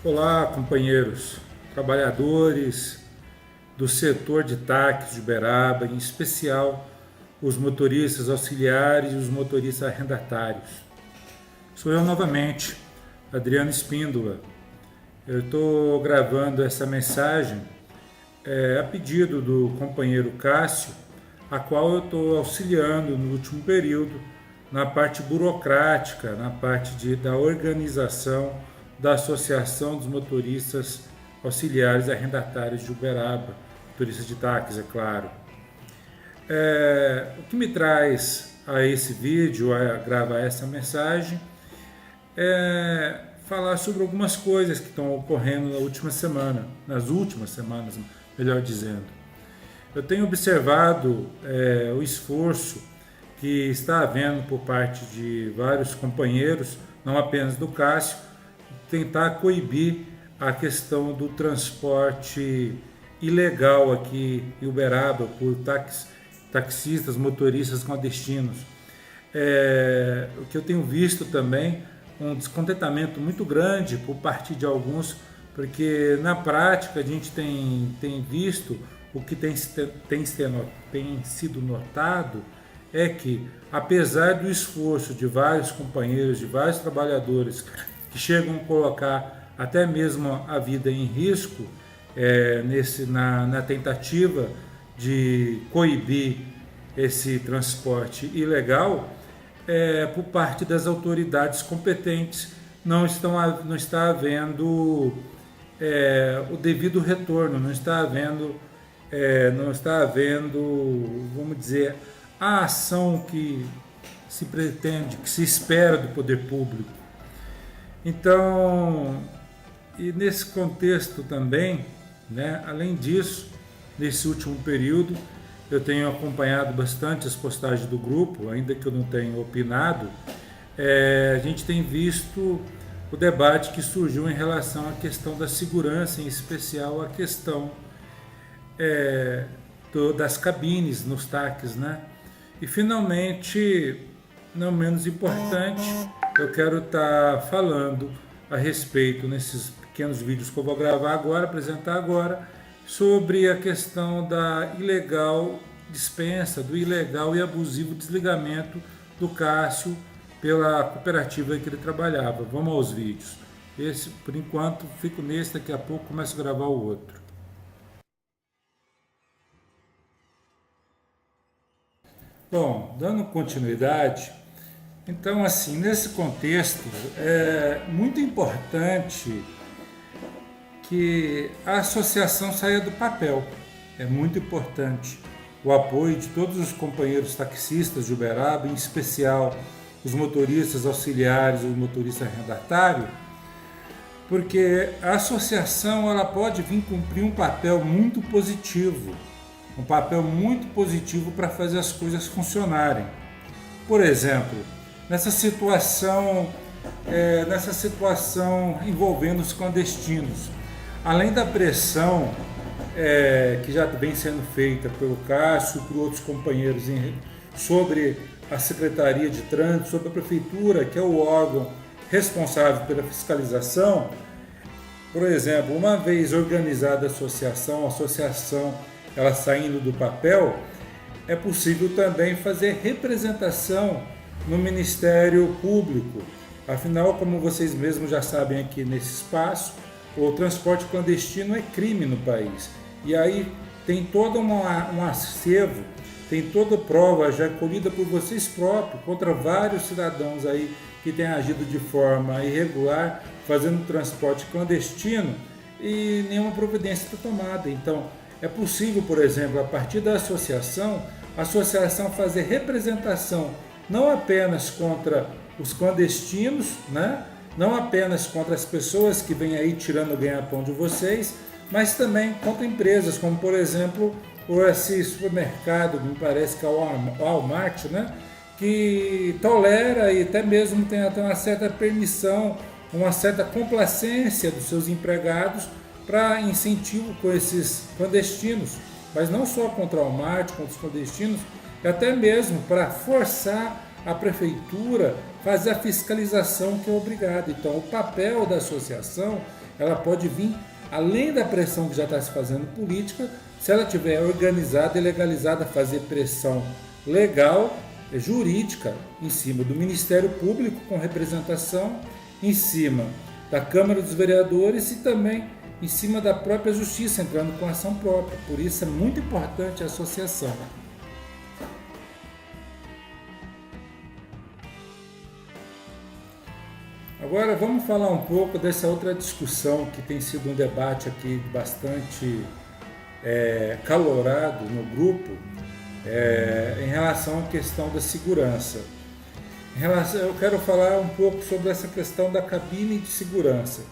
Olá, companheiros, trabalhadores do setor de táxis de Uberaba, em especial os motoristas auxiliares e os motoristas arrendatários. Sou eu novamente, Adriano Espíndola. Eu estou gravando essa mensagem a pedido do companheiro Cássio, a qual eu estou auxiliando no último período na parte burocrática, na parte da organização da Associação dos Motoristas Auxiliares Arrendatários de Uberaba, motoristas de táxi, é claro. O que me traz a esse vídeo, a gravar essa mensagem, é falar sobre algumas coisas que estão ocorrendo nas últimas semanas, melhor dizendo. Eu tenho observado o esforço que está havendo por parte de vários companheiros, não apenas do Cássio, tentar coibir a questão do transporte ilegal aqui em Uberaba por taxistas, motoristas clandestinos. O que eu tenho visto também, um descontentamento muito grande por parte de alguns, porque na prática a gente tem visto o que tem sido notado é que, apesar do esforço de vários companheiros, de vários trabalhadores que chegam a colocar até mesmo a vida em risco na tentativa de coibir esse transporte ilegal, por parte das autoridades competentes não está havendo o devido retorno, não está havendo, vamos dizer, a ação que se pretende, que se espera do poder público. Então, e nesse contexto também, além disso, nesse último período, eu tenho acompanhado bastante as postagens do grupo, ainda que eu não tenha opinado, a gente tem visto o debate que surgiu em relação à questão da segurança, em especial a questão das cabines nos táxis, E finalmente, não menos importante, eu quero estar falando a respeito, nesses pequenos vídeos que eu vou gravar agora, apresentar agora, sobre a questão da ilegal dispensa, do ilegal e abusivo desligamento do Cássio pela cooperativa que ele trabalhava. Vamos aos vídeos. Esse, por enquanto, fico nesse, daqui a pouco começo a gravar o outro. Bom, dando continuidade, então, assim, nesse contexto, é muito importante que a associação saia do papel. É muito importante o apoio de todos os companheiros taxistas de Uberaba, em especial os motoristas auxiliares, os motoristas arrendatários, porque a associação ela pode vir cumprir um papel muito positivo, para fazer as coisas funcionarem. Por exemplo, nessa situação envolvendo os clandestinos, além da pressão que já vem sendo feita pelo Cássio e por outros companheiros sobre a Secretaria de Trânsito, sobre a Prefeitura, que é o órgão responsável pela fiscalização, por exemplo, uma vez organizada a associação ela saindo do papel, é possível também fazer representação no Ministério Público. Afinal, como vocês mesmos já sabem aqui nesse espaço, o transporte clandestino é crime no país. E aí tem todo um acervo, tem toda prova já colhida por vocês próprios contra vários cidadãos aí que têm agido de forma irregular, fazendo transporte clandestino e nenhuma providência está tomada. Então, é possível, por exemplo, a partir da associação fazer representação não apenas contra os clandestinos, não apenas contra as pessoas que vêm aí tirando o ganha-pão de vocês, mas também contra empresas, como por exemplo esse supermercado, me parece que é o Walmart, que tolera e até mesmo tem até uma certa permissão, uma certa complacência dos seus empregados para incentivo com esses clandestinos, mas não só contra o Walmart, contra os clandestinos, até mesmo para forçar a prefeitura fazer a fiscalização que é obrigada. Então, o papel da associação, ela pode vir, além da pressão que já está se fazendo política, se ela tiver organizada e legalizada, fazer pressão legal, jurídica, em cima do Ministério Público, com representação, em cima da Câmara dos Vereadores e também em cima da própria Justiça, entrando com ação própria. Por isso é muito importante a associação. Agora vamos falar um pouco dessa outra discussão que tem sido um debate aqui bastante calorado no grupo, em relação à questão da segurança. Eu quero falar um pouco sobre essa questão da cabine de segurança,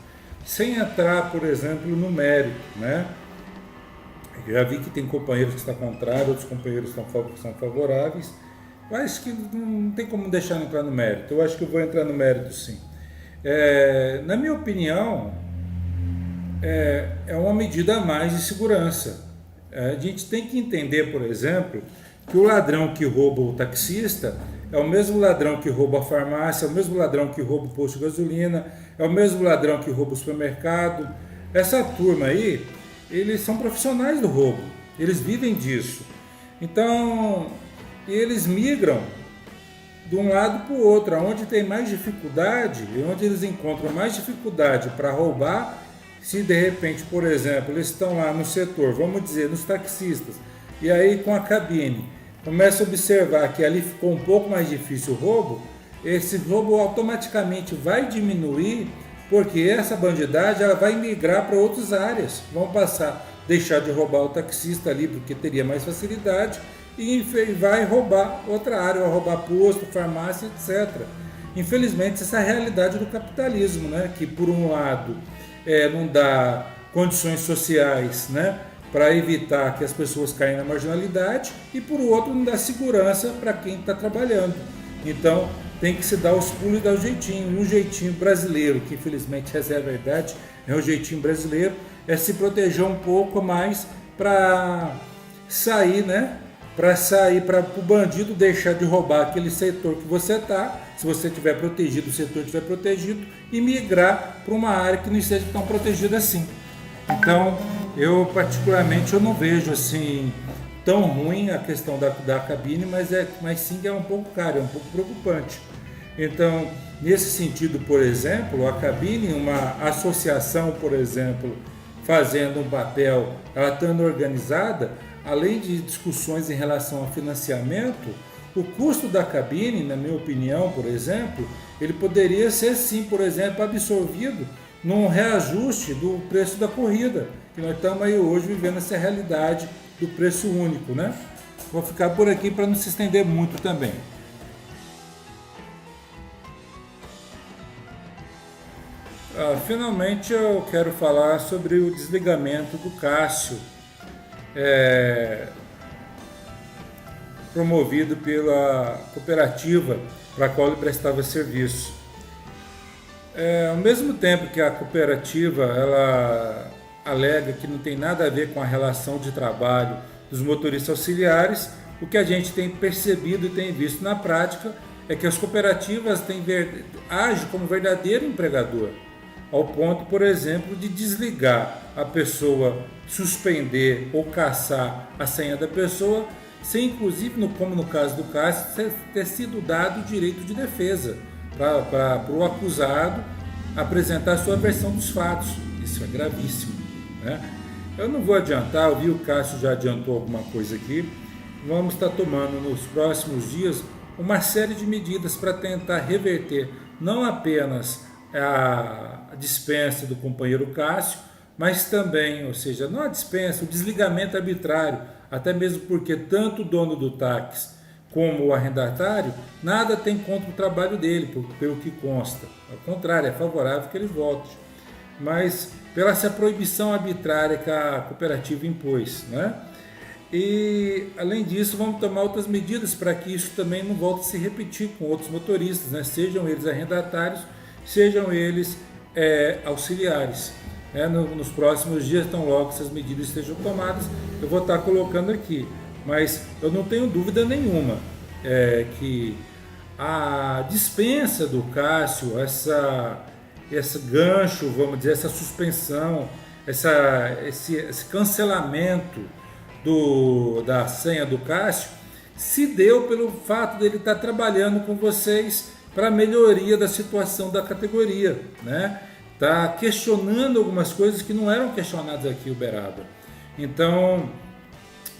sem entrar, por exemplo, no mérito, né? Eu já vi que tem companheiros que estão contrários, outros companheiros que são favoráveis. Eu acho que não tem como deixar de entrar no mérito. Eu acho que eu vou entrar no mérito, sim. Na minha opinião, é uma medida a mais de segurança. A gente tem que entender, por exemplo, que o ladrão que rouba o taxista é o mesmo ladrão que rouba a farmácia, é o mesmo ladrão que rouba o posto de gasolina, é o mesmo ladrão que rouba o supermercado. Essa turma aí, eles são profissionais do roubo, eles vivem disso. Então, eles migram de um lado para o outro, onde tem mais dificuldade, e onde eles encontram mais dificuldade para roubar. Se de repente, por exemplo, eles estão lá no setor, vamos dizer, nos taxistas, e aí com a cabine, começa a observar que ali ficou um pouco mais difícil o roubo, esse roubo automaticamente vai diminuir, porque essa bandidagem ela vai migrar para outras áreas, vão passar, deixar de roubar o taxista ali, porque teria mais facilidade, e vai roubar outra área, vai roubar posto, farmácia, etc. Infelizmente, essa é a realidade do capitalismo, né? Que por um lado não dá condições sociais, né, para evitar que as pessoas caem na marginalidade, e por outro não dá segurança para quem está trabalhando. Então tem que se dar os pulos e dar o jeitinho. E um jeitinho brasileiro, que infelizmente essa é a verdade, é o jeitinho brasileiro, é se proteger um pouco mais para sair, né? Para o bandido deixar de roubar aquele setor que você está, se você estiver protegido, o setor estiver protegido, e migrar para uma área que não esteja tão protegida assim. Então, eu particularmente eu não vejo assim tão ruim a questão da cabine, mas sim é um pouco caro, é um pouco preocupante. Então, nesse sentido, por exemplo, a cabine, uma associação, por exemplo, fazendo um papel, ela estando organizada, além de discussões em relação ao financiamento, o custo da cabine, na minha opinião, por exemplo, ele poderia ser sim, por exemplo, absorvido num reajuste do preço da corrida, que nós estamos aí hoje vivendo essa realidade do preço único, né? Vou ficar por aqui para não se estender muito também. Finalmente eu quero falar sobre o desligamento do Cássio, promovido pela cooperativa para a qual ele prestava serviço. Ao mesmo tempo que a cooperativa ela alega que não tem nada a ver com a relação de trabalho dos motoristas auxiliares, o que a gente tem percebido e tem visto na prática é que as cooperativas agem como verdadeiro empregador, ao ponto, por exemplo, de desligar a pessoa, suspender ou caçar a senha da pessoa, sem inclusive, como no caso do Cássio, ter sido dado o direito de defesa para o acusado apresentar a sua versão dos fatos. Isso é gravíssimo, né? Eu não vou adiantar, eu vi o Cássio já adiantou alguma coisa aqui. Vamos estar tomando nos próximos dias uma série de medidas para tentar reverter não apenas a dispensa do companheiro Cássio, mas também, ou seja, não a dispensa, o desligamento arbitrário, até mesmo porque tanto o dono do táxi como o arrendatário, nada tem contra o trabalho dele, pelo que consta. Ao contrário, é favorável que ele volte. Mas pela essa proibição arbitrária que a cooperativa impôs, né? E, além disso, vamos tomar outras medidas para que isso também não volte a se repetir com outros motoristas, né? Sejam eles arrendatários, sejam eles auxiliares. Nos próximos dias, tão logo essas medidas estejam tomadas, eu vou estar colocando aqui. Mas eu não tenho dúvida nenhuma que a dispensa do Cássio, esse gancho, vamos dizer, essa suspensão, esse cancelamento da senha do Cássio, se deu pelo fato dele estar trabalhando com vocês para a melhoria da situação da categoria, né? Está questionando algumas coisas que não eram questionadas aqui em Uberaba. Então,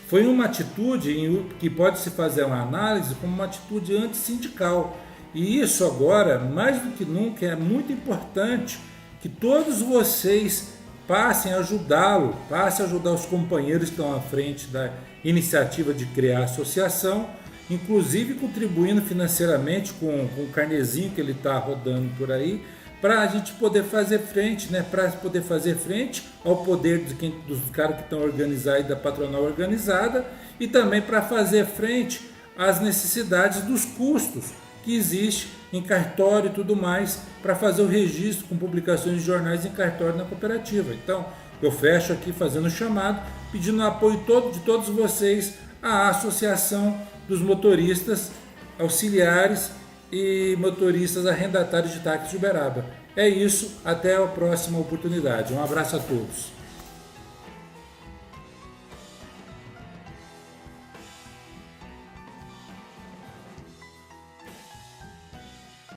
foi uma atitude que pode se fazer uma análise como uma atitude antissindical. E isso agora, mais do que nunca, é muito importante que todos vocês passem a ajudá-lo, passem a ajudar os companheiros que estão à frente da iniciativa de criar a associação, inclusive contribuindo financeiramente com o carnezinho que ele está rodando por aí, para a gente poder fazer frente, né? Para poder fazer frente ao poder dos caras que estão organizados e da patronal organizada, e também para fazer frente às necessidades dos custos que existe em cartório e tudo mais, para fazer o registro com publicações de jornais em cartório na cooperativa. Então, eu fecho aqui fazendo o chamado, pedindo o apoio de todos vocês à Associação dos Motoristas Auxiliares e Motoristas Arrendatários de Táxi de Uberaba. É isso, até a próxima oportunidade. Um abraço a todos.